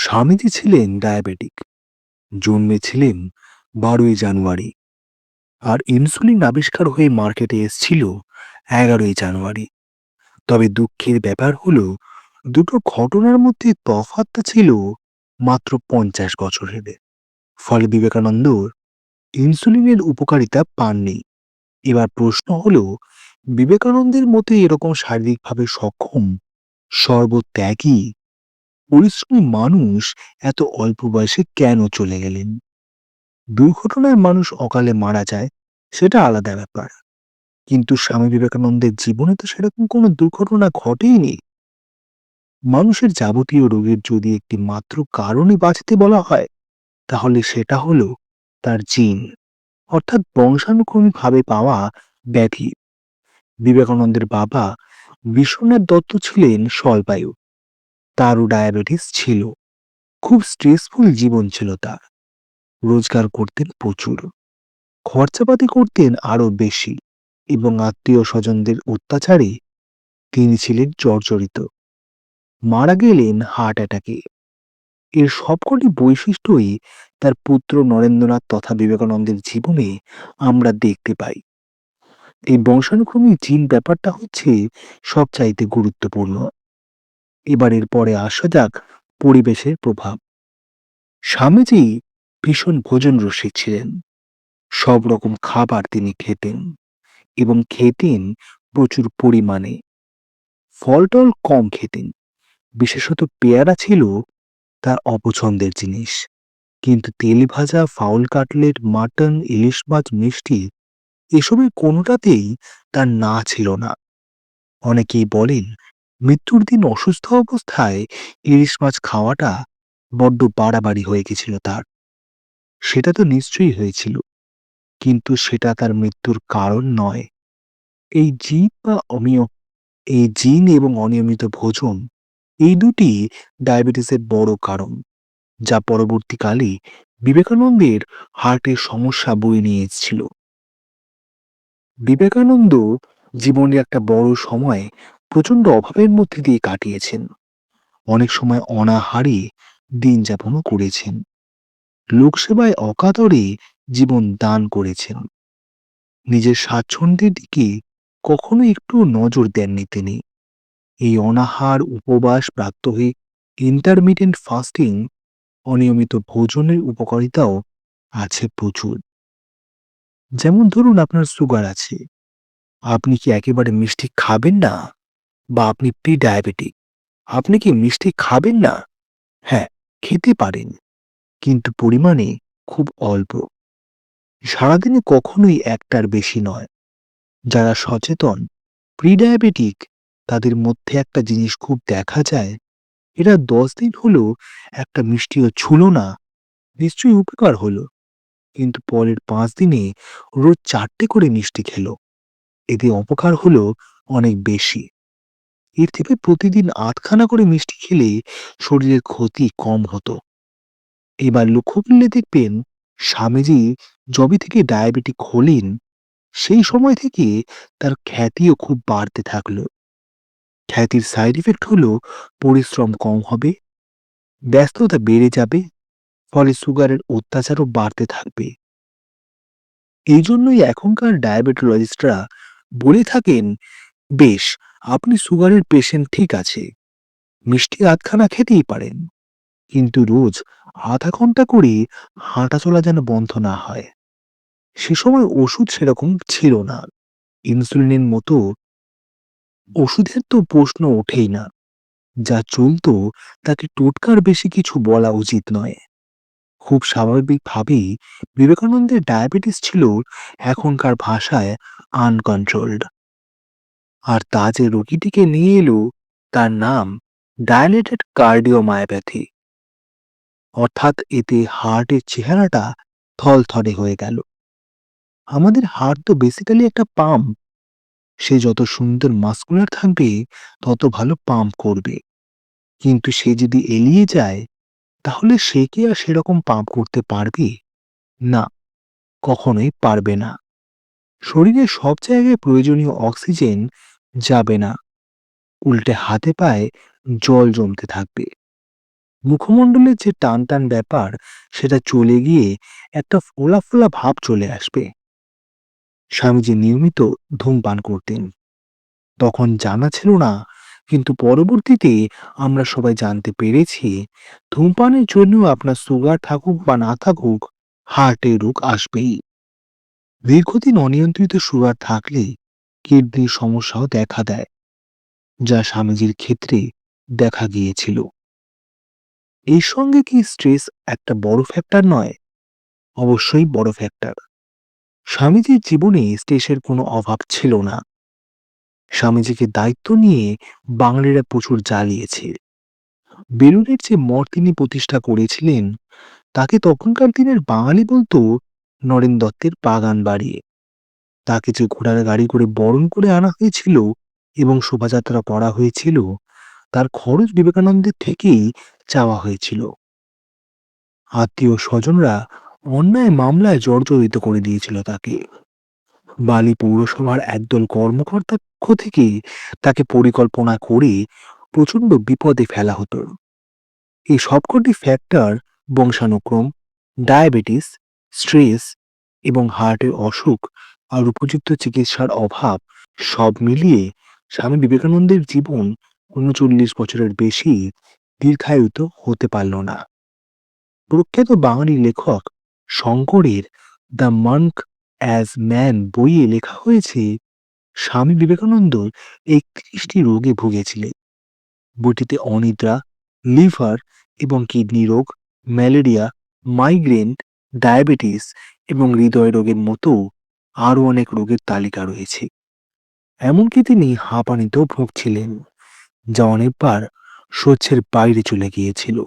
স্বামীজি ছিলেন ডায়াবেটিক, জন্মেছিলেন 12ই জানুয়ারি, আর ইনসুলিন আবিষ্কার হয়ে মার্কেটে এসেছিল 11ই জানুয়ারি। তবে দুঃখের ব্যাপার হলো, দুটো ঘটনার মধ্যে তফাৎটা ছিল মাত্র 50 বছরের। ফলে বিবেকানন্দ ইনসুলিনের উপকারিতা পাননি। এবার প্রশ্ন হলো, বিবেকানন্দের মতে এরকম শারীরিকভাবে সক্ষম, সর্বত্যাগী, পরিশ্রমী মানুষ এত অল্প বয়সে কেন চলে গেলেন? দুর্ঘটনায় মানুষ অকালে মারা যায়, সেটা আলাদা ব্যাপার। কিন্তু স্বামী বিবেকানন্দের জীবনে তো সেরকম কোনো দুর্ঘটনা ঘটেইনি। মানুষের যাবতীয় রোগের যদি একটি মাত্র কারণে বাঁচতে বলা হয়, তাহলে সেটা হলো তার জিন, অর্থাৎ বংশানুক্রমিকভাবে পাওয়া ব্যাধি। বিবেকানন্দের বাবা বিশ্বনাথ দত্ত ছিলেন স্বল্পায়ু, তারও ডায়াবেটিস ছিল। খুব স্ট্রেসফুল জীবন ছিল তার। রোজগার করতেন প্রচুর, খরচাপাতি করতেন আরো বেশি, এবং আত্মীয় স্বজনদের অত্যাচারে তিনি ছিলেন জর্জরিত। মারা গেলেন হার্ট অ্যাটাকে। এর সবকটি বৈশিষ্ট্যই তার পুত্র নরেন্দ্রনাথ তথা বিবেকানন্দের জীবনে আমরা দেখতে পাই। এই বংশানুক্রমিক জিন ব্যাপারটা হচ্ছে সবচাইতে গুরুত্বপূর্ণ। এবারের পরে আসা যাক পরিবেশের প্রভাব। স্বামীজি ভীষণ ভোজন রসিক ছিলেন। সব রকম খাবার তিনি খেতেন, এবং খেতেন প্রচুর পরিমাণে। ফল-টল কম খেতেন। বিশেষত পেয়ারা ছিল তার অপছন্দের জিনিস। কিন্তু তেল ভাজা, ফাউল কাটলেট, মাটন, ইলিশ মাছ, মিষ্টি, এসবের কোনোটাতেই তার না ছিল না। অনেকেই বলেন, মৃত্যুর দিন অসুস্থ অবস্থায় ইলিশ মাছ খাওয়াটা বড্ড বাড়াবাড়ি হয়ে গেছিল তার। সেটা তো নিশ্চয়ই হয়েছিল, কিন্তু সেটা তার মৃত্যুর কারণ নয়। এই জিন বা অনিয়ম এই জিন এবং অনিয়মিত ভোজন, এই দুটি ডায়াবেটিসের বড় কারণ, যা পরবর্তীকালে বিবেকানন্দের হার্টের সমস্যা বয়ে নিয়ে এসেছিল। বিবেকানন্দ জীবনের একটা বড় সময় প্রচন্ড অভাবের মধ্যে দিয়ে কাটিয়েছেন। অনেক সময় অনাহারে দিন যাপনও করেছেন। লোকসেবায় অকাতরে জীবন দান করেছেন। নিজের স্বাচ্ছন্দ্যের দিকে কখনো একটু নজর দেননি তিনি। এই অনাহার, উপবাস, প্রাত্যহিক ইন্টারমিটেন্ট ফাস্টিং, অনিয়মিত ভোজনের উপকারিতাও আছে প্রচুর। যেমন ধরুন, আপনার সুগার আছে, আপনি কি একেবারে মিষ্টি খাবেন না? বা আপনি প্রি ডায়াবেটিক, আপনি কি মিষ্টি খাবেন না? হ্যাঁ, খেতে পারেন, কিন্তু পরিমাণে খুব অল্প। সারাদিনে কখনোই একটার বেশি নয়। যারা সচেতন প্রি ডায়াবেটিক, তাদের মধ্যে একটা জিনিস খুব দেখা যায়, এরা 10 দিন হলো একটা মিষ্টিও ছুঁলো না, নিশ্চয়ই উপকার হলো। কিন্তু পরের 5 দিনে রোজ 4টে করে মিষ্টি খেলো। এতে অপকার হলো অনেক বেশি। এর থেকে প্রতিদিন 8খানা করে মিষ্টি খেলে শরীরের ক্ষতি কম হতো। এবার লক্ষ্য করলে দেখবেন, স্বামীজি যবে থেকে ডায়াবেটিক হলেন, সেই সময় থেকে তার খ্যাতিও খুব বাড়তে থাকলো। খ্যাতির সাইড ইফেক্ট হলো পরিশ্রম কম হবে, ব্যস্ততা বেড়ে যাবে, ফলে সুগারের অত্যাচারও বাড়তে থাকবে। এই জন্যই এখনকার ডায়াবেটোলজিস্টরা বলে থাকেন, বেশ, আপনি সুগারের পেশেন্ট ঠিক আছে, মিষ্টি 8খানা খেতেই পারেন, কিন্তু রোজ আধা ঘন্টা করে হাঁটাচলা যেন বন্ধ না হয়। সে সময় ওষুধ সেরকম ছিল না। ইনসুলিনের মতো ওষুধের তো প্রশ্ন ওঠেই না। যা চলতো তাকে টোটকার বেশি কিছু বলা উচিত নয়। খুব স্বাভাবিকভাবেই বিবেকানন্দের ডায়াবেটিস ছিল এখনকার ভাষায় আনকন্ট্রোলড। আর তা যে রোগীটিকে নিয়ে এলো, তার নাম ডায়ালেটেড কার্ডিওমায়োপ্যাথি। অর্থাৎ এতে হার্টের চেহারাটা থলথলে হয়ে গেল। আমাদের হার্ট তো বেসিক্যালি একটা পাম্প। সে যত সুন্দর মাস্কুলার থাকবে, তত ভালো পাম্প করবে। কিন্তু সে যদি এলিয়ে যায়, তাহলে সে কি আর সেরকম পাম্প করতে পারবে? না, কখনোই পারবে না। শরীরের সব জায়গায় প্রয়োজনীয় অক্সিজেন যাবে না, উল্টে হাতে পায়ে জল জমতে থাকবে। মুখমণ্ডলের যে টান টান ব্যাপার সেটা চলে গিয়ে একটা ফোলা ফোলা ভাব চলে আসবে। স্বামীজি নিয়মিত ধূমপান করতেন। তখন জানা ছিল না, কিন্তু পরবর্তীতে আমরা সবাই জানতে পেরেছি ধূমপানের জন্য আপনার সুগার থাকুক বা না থাকুক, হার্টের রোগ আসবেই। দীর্ঘদিন অনিয়ন্ত্রিত সুগার থাকলে কিডনির সমস্যাও দেখা দেয়, যা স্বামীজির ক্ষেত্রে দেখা গিয়েছিল। এর সঙ্গে কি স্ট্রেস একটা বড় ফ্যাক্টর নয়? অবশ্যই বড় ফ্যাক্টর। স্বামীজির জীবনে স্ট্রেসের কোনো অভাব ছিল না। স্বামীজিকে দায়িত্ব নিয়ে বাঙালিরা প্রচুর জ্বালিয়েছে। বেলুড়ের যে মঠ তিনি প্রতিষ্ঠা করেছিলেন, তাকে তখনকার দিনের বাঙালি বলতো নরেন দত্তের বাগান বাড়ি। তাকে যে ঘোড়ার গাড়ি করে বরণ করে আনা হয়েছিল এবং শোভাযাত্রা করা হয়েছিল, তার খরচ বিবেকানন্দের থেকেই চাওয়া হয়েছিল। আত্মীয় স্বজনরা অন্যায় মামলায় জর্জরিত করে দিয়েছিল তাকে। বালি পৌরসভার একদল কর্মকর্তার পক্ষ থেকে তাকে পরিকল্পনা করে প্রচন্ড বিপদে ফেলা হতো। এই সবকটি ফ্যাক্টর, বংশানুক্রম, ডায়াবেটিস, স্ট্রেস এবং হার্টের অসুখ আর উপযুক্ত চিকিৎসার অভাব, সব মিলিয়ে স্বামী বিবেকানন্দের জীবন ৩৯ বছরের বেশি দীর্ঘায়িত হতে পারল না। প্রখ্যাত বাঙালি লেখক শঙ্করের দ্য মঙ্ক অ্যাজ ম্যান বইয়ে লেখা হয়েছে স্বামী বিবেকানন্দ ৩১টি রোগে ভুগেছিলেন। বইটিতে অনিদ্রা, লিভার এবং কিডনি রোগ, ম্যালেরিয়া, মাইগ্রেন, ডায়াবেটিস এবং হৃদয় রোগের মতো আরও অনেক রোগের তালিকা রয়েছে। এমনকি তিনি হাঁপানিতেও ভুগছিলেন, যা অনেকবার সহ্যের বাইরে চলে গিয়েছিল।